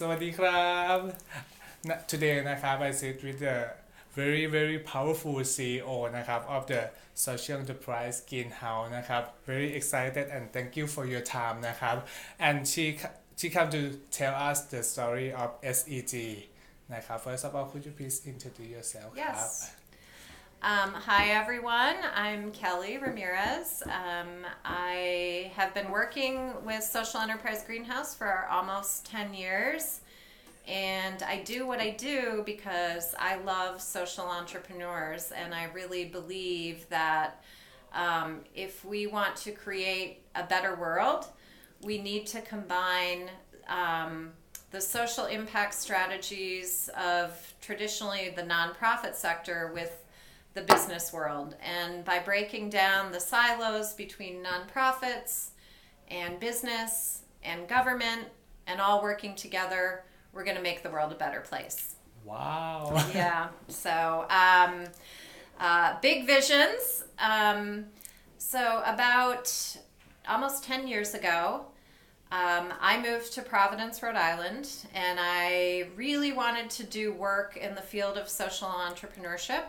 วัสดีครับ Today นะครับ I sit with the very very powerful CEO นะครับ of the social enterprise greenhouse นะครับ very excited and thank you for your time นะครับ and she come to tell us the story of SEG นะครับ First of all could you please introduce yourself ครับ Yes. Hi, everyone. I'm Kelly Ramirez. I have been working with Social Enterprise Greenhouse for almost 10 years. And I do what I do because I love social entrepreneurs. And I really believe that if we want to create a better world, we need to combine the social impact strategies of traditionally the nonprofit sector with the business world. And by breaking down the silos between nonprofits and business and government and all working together, we're going to make the world a better place. Wow. Yeah. So, big visions. So about almost 10 years ago, I moved to Providence, Rhode Island, and I really wanted to do work in the field of social entrepreneurship.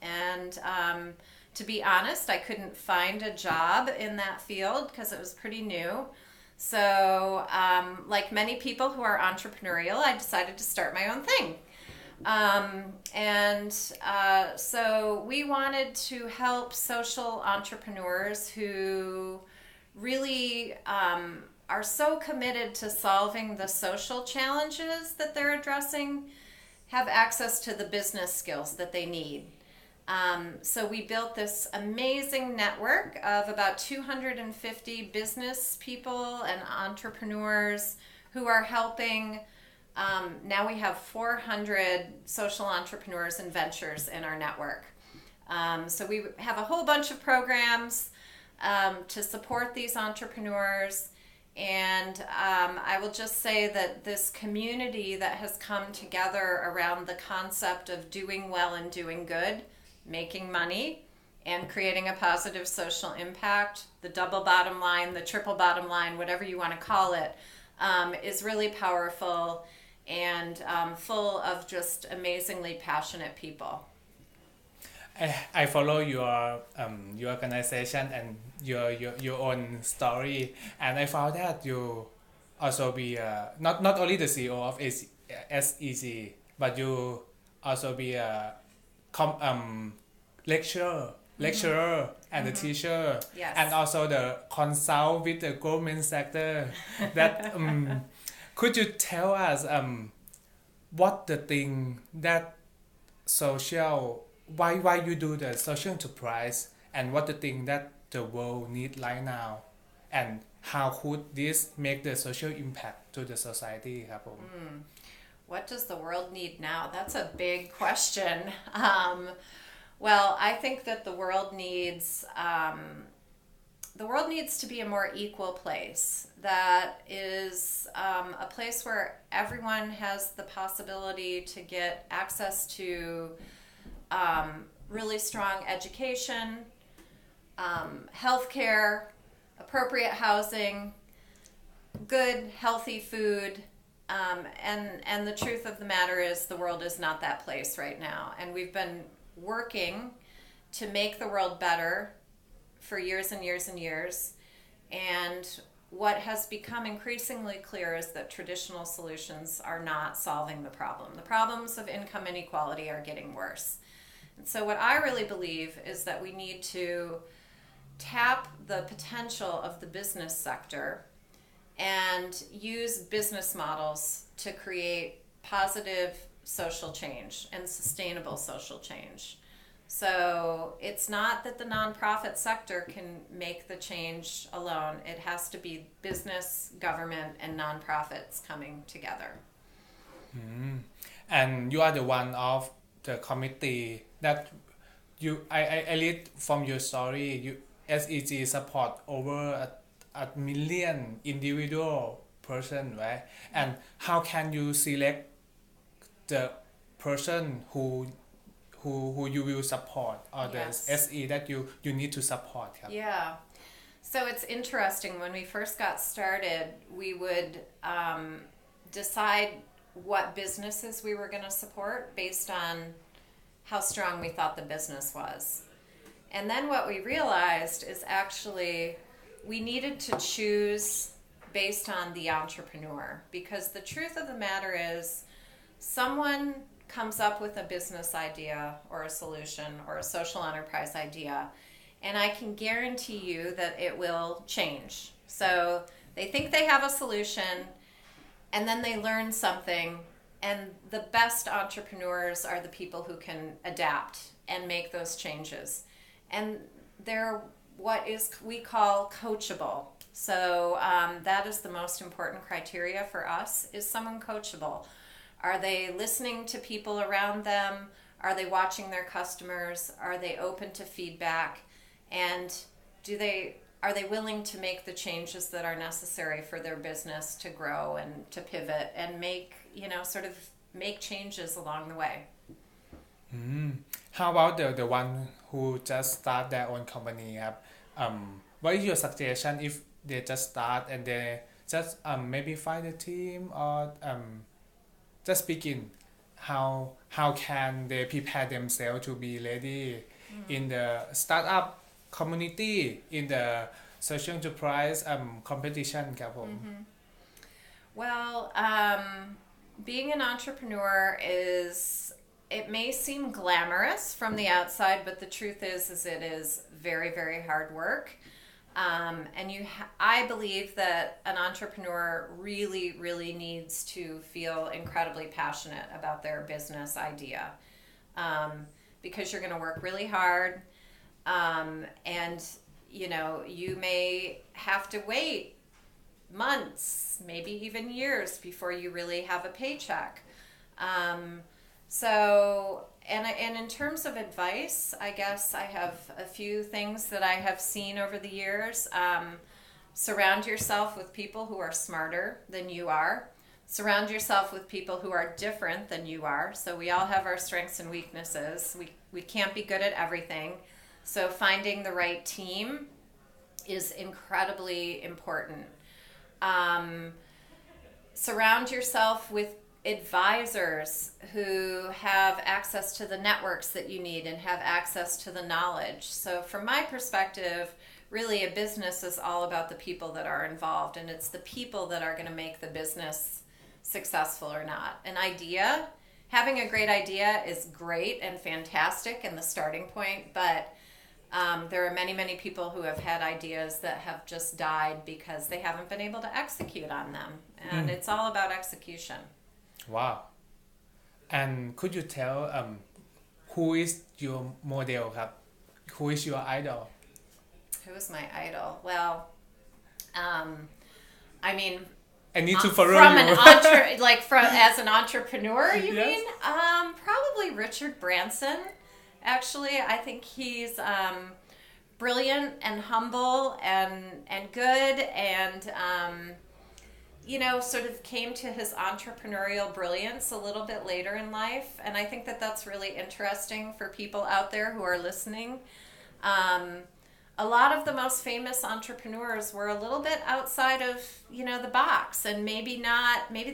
And to be honest, I couldn't find a job in that field because it was pretty new. So, like many people who are entrepreneurial, I decided to start my own thing. So we wanted to help social entrepreneurs who really are so committed to solving the social challenges that they're addressing, have access to the business skills that they need. So we built this amazing network of about 250 business people and entrepreneurs who are helping. Now we have 400 social entrepreneurs and ventures in our network. So we have a whole bunch of programs to support these entrepreneurs. And I will just say that this community that has come together around the concept of doing well and doing good, making money, and creating a positive social impact, the double bottom line, the triple bottom line, whatever you want to call it, is really powerful and full of just amazingly passionate people. I follow your organization and your own story, and I found that you also be not only the CEO of SEG, but you also be a lecturer and the teacher, Yes. and also the consult with the government sector. That could you tell us what the thing that social why you do the social enterprise, and what the thing that the world need right now, and how could this make the social impact to the society ครับผม What does the world need now? That's a big question. Well, I think that the world needs to be a more equal place. That is a place where everyone has the possibility to get access to really strong education, healthcare, appropriate housing, good, healthy food. And the truth of the matter is the world is not that place right now. And we've been working to make the world better for years and years and years. And what has become increasingly clear is that traditional solutions are not solving the problem. The problems of income inequality are getting worse. And so what I really believe is that we need to tap the potential of the business sector and use business models to create positive social change and sustainable social change. So it's not that the nonprofit sector can make the change alone. It has to be business, government, and nonprofits coming together. And you are the one of the committee that I read from your story, SEG support over a million individual person, right? And how can you select the person who you will support, or the Yes. SE that you need to support ครับ Yeah. So it's interesting. When we first got started, we would decide what businesses we were going to support based on how strong we thought the business was. And then what we realized is actually we needed to choose based on the entrepreneur, because the truth of the matter is someone comes up with a business idea or a solution or a social enterprise idea, and I can guarantee you that it will change. So they think they have a solution, and then they learn something, and the best entrepreneurs are the people who can adapt and make those changes. And they're what we call coachable. So that is the most important criteria for us, is someone coachable. Are they listening to people around them? Are they watching their customers? Are they open to feedback? And are they willing to make the changes that are necessary for their business to grow and to pivot and make changes along the way? How about the one who just start their own company? What is your suggestion if they just start and they just maybe find a team or just begin? How can they prepare themselves to be ready in the startup community, in the social enterprise competition ครับผม Well, being an entrepreneur it may seem glamorous from the outside, but the truth is it is very, very hard work. And I believe that an entrepreneur really, really needs to feel incredibly passionate about their business idea, because you're going to work really hard, and you may have to wait months, maybe even years before you really have a paycheck. And in terms of advice, I guess I have a few things that I have seen over the years. Surround yourself with people who are smarter than you are. Surround yourself with people who are different than you are. So we all have our strengths and weaknesses. We can't be good at everything. So finding the right team is incredibly important. Surround yourself with advisors who have access to the networks that you need and have access to the knowledge. So from my perspective, really a business is all about the people that are involved, and it's the people that are going to make the business successful or not. Having a great idea is great and fantastic and the starting point, but there are many, many people who have had ideas that have just died because they haven't been able to execute on them. And it's all about execution. Wow. And could you tell who is your model ครับ Who is your idol? Who is my idol? Well, I mean, I need to follow from you. As an entrepreneur, you Yes. mean? Probably Richard Branson. Actually, I think he's brilliant and humble and good, and sort of came to his entrepreneurial brilliance a little bit later in life. And I think that that's really interesting for people out there who are listening. A lot of the most famous entrepreneurs were a little bit outside of, the box, and maybe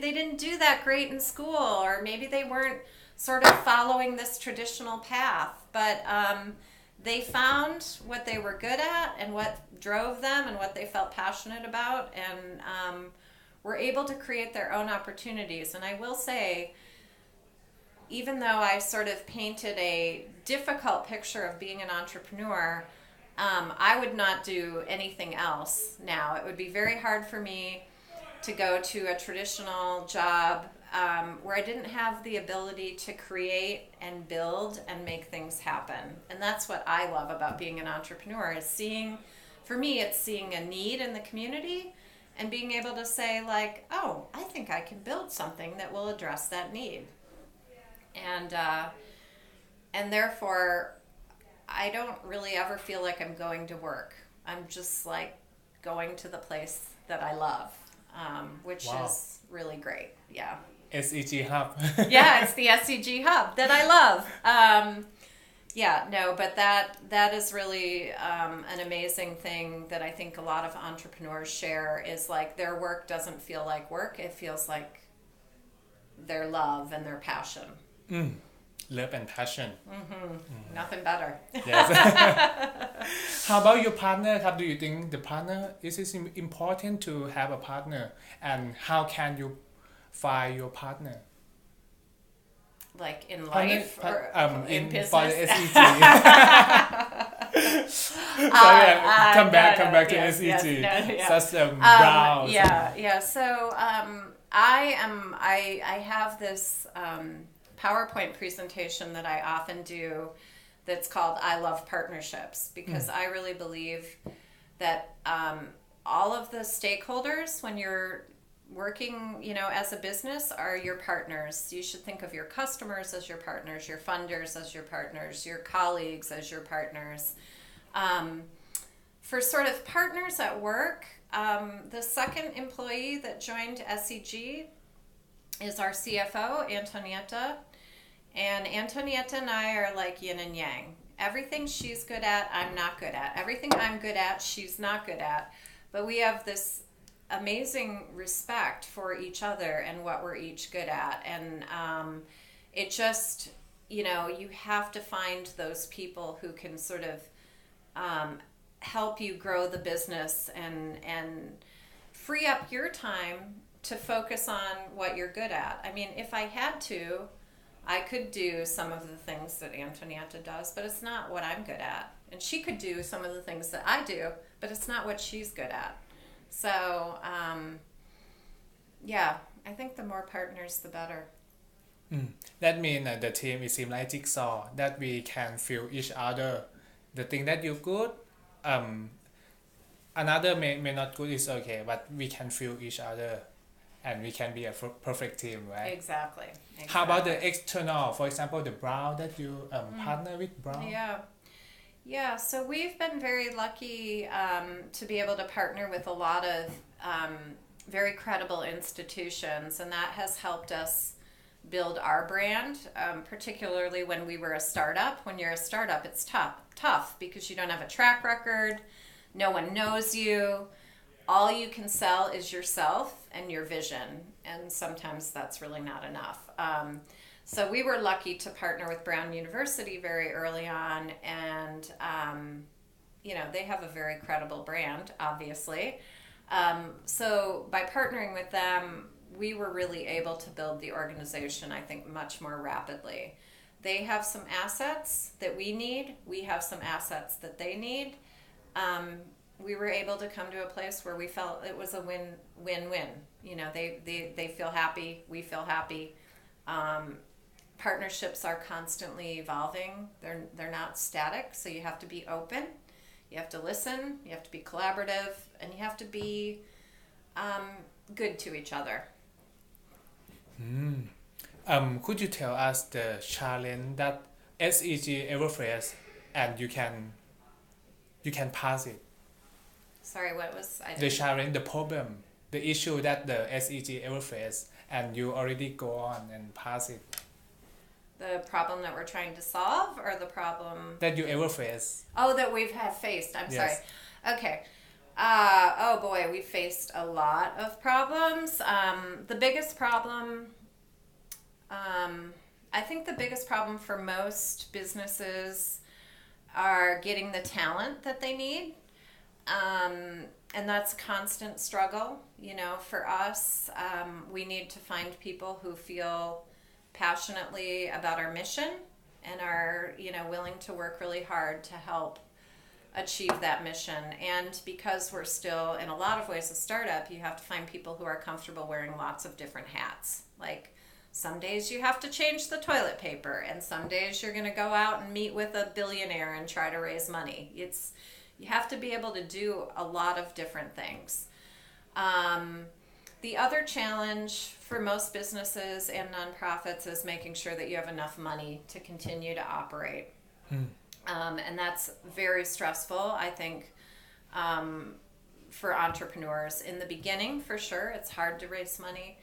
they didn't do that great in school, or maybe they weren't sort of following this traditional path, but they found what they were good at and what drove them and what they felt passionate about, and were able to create their own opportunities. And I will say, even though I sort of painted a difficult picture of being an entrepreneur, I would not do anything else now. It would be very hard for me to go to a traditional job where I didn't have the ability to create and build and make things happen. And that's what I love about being an entrepreneur, is it's seeing a need in the community and being able to say, like, oh, I think I can build something that will address that need. And therefore, I don't really ever feel like I'm going to work. I'm just like going to the place that I love, which is really great. Yeah. SEG Hub. Yeah, it's the SEG Hub that I love. But that is really an amazing thing that I think a lot of entrepreneurs share, is like their work doesn't feel like work. It feels like their love and their passion. Love and passion. Nothing better. Yes. How about your partner? How do you think the partner is it important to have a partner, and how can you find your partner? Like in life or in business? For the SEG. Come back to yes, SEG. yes, no, yeah. Such a brown. Yeah. So I have this PowerPoint presentation that I often do that's called I Love Partnerships, because I really believe that all of the stakeholders, when you're working, as a business, are your partners. You should think of your customers as your partners, your funders as your partners, your colleagues as your partners. For sort of partners at work, the second employee that joined SEG is our CFO, Antonietta. And Antonietta and I are like yin and yang. Everything she's good at, I'm not good at. Everything I'm good at, she's not good at. But we have this amazing respect for each other and what we're each good at. And it just, you have to find those people who can sort of help you grow the business and free up your time to focus on what you're good at. I mean, if I had to, I could do some of the things that Antonietta does, but it's not what I'm good at. And she could do some of the things that I do, but it's not what she's good at. So, I think the more partners, the better. That means the team is seem like jigsaw, that we can feel each other. The thing that you're good, another may not good is okay, but we can feel each other. And we can be a perfect team, right? Exactly. How about the external? For example, the Brown that you partner with Brown? Yeah. So we've been very lucky to be able to partner with a lot of very credible institutions, and that has helped us build our brand, particularly when we were a startup. When you're a startup, it's tough because you don't have a track record, no one knows you. All you can sell is yourself and your vision, and sometimes that's really not enough. So we were lucky to partner with Brown University very early on, and they have a very credible brand, obviously. So by partnering with them, we were really able to build the organization, I think, much more rapidly. They have some assets that we need. We have some assets that they need. We were able to come to a place where we felt it was a win-win. They feel happy, we feel happy. Partnerships are constantly evolving. They're not static, so you have to be open. You have to listen, you have to be collaborative, and you have to be good to each other. Could you tell us the challenge that SEG ever faced, and you can pass it? Sorry, what was I? The challenge, the problem, the issue that the SEG ever faced, and you already go on and pass it. The problem that we're trying to solve, or the problem that you ever face? Oh, that we've faced. I'm sorry. Okay. Oh boy, we faced a lot of problems. The biggest problem, I think the biggest problem for most businesses are getting the talent that they need. And that's a constant struggle. For us, we need to find people who feel passionately about our mission and are, willing to work really hard to help achieve that mission. And because we're still, in a lot of ways, a startup, you have to find people who are comfortable wearing lots of different hats. Like, some days you have to change the toilet paper, and some days you're going to go out and meet with a billionaire and try to raise money. You have to be able to do a lot of different things. The other challenge for most businesses and nonprofits is making sure that you have enough money to continue to operate. And that's very stressful, I think, for entrepreneurs. In the beginning, for sure, it's hard to raise money,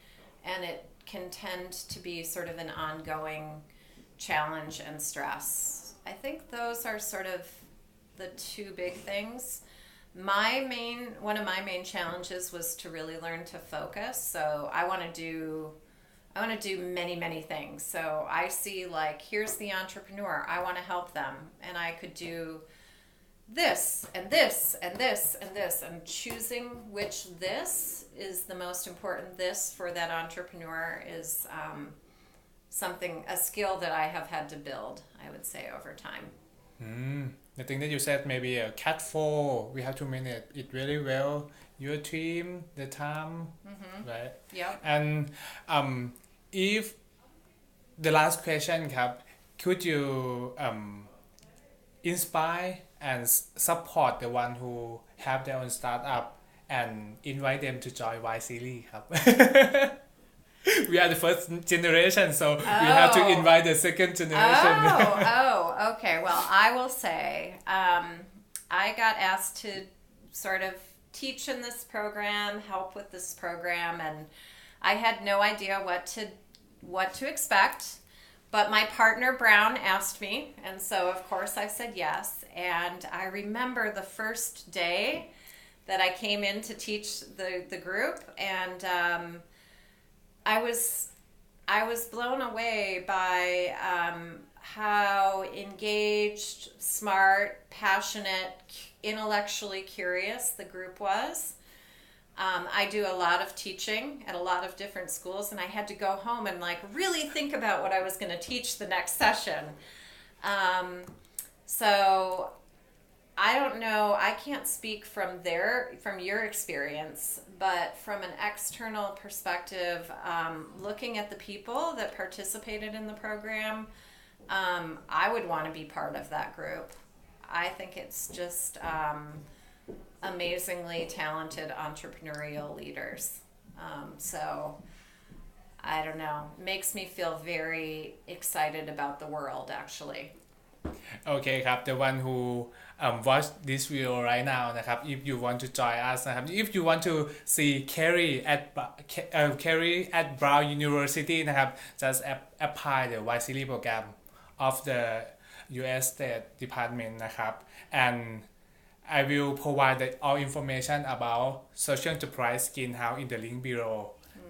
and it can tend to be sort of an ongoing challenge and stress. I think those are sort of the two big things. One of my main challenges was to really learn to focus. So I want to do I want to do many things. So I see like, here's the entrepreneur. I want to help them. And I could do this and this and this and this. And choosing which this is the most important this for that entrepreneur is a skill that I have had to build, I would say, over time. The thing that you said, maybe a cat for, we have to manage it really well. Your team, the time, right? Yep. And if the last question ครับ could you inspire and support the one who have their own startup and invite them to join YSEALI ครับ we are the first generation, so we have to invite the second generation. Okay. Well, I will say I got asked to sort of teach in this program, help with this program, and I had no idea what to expect. But my partner Brown asked me, and so of course I said yes. And I remember the first day that I came in to teach the group, and I was blown away by how engaged, smart, passionate, intellectually curious the group was. I do a lot of teaching at a lot of different schools, and I had to go home and like really think about what I was going to teach the next session. So I don't know, I can't speak from your experience, but from an external perspective, looking at the people that participated in the program, I would want to be part of that group. I think it's just amazingly talented entrepreneurial leaders. So I don't know, makes me feel very excited about the world, actually. Okay ครับ the one who watch this video right now นะครับ if you want to join us นะครับ if you want to see Kerry at Brown University นะครับ just apply the YSEALI program of the US State Department นะครับ and I will provide all information about social enterprise greenhouse in the link below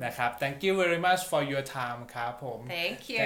นะครับ thank you very much for your time ครับผม Thank you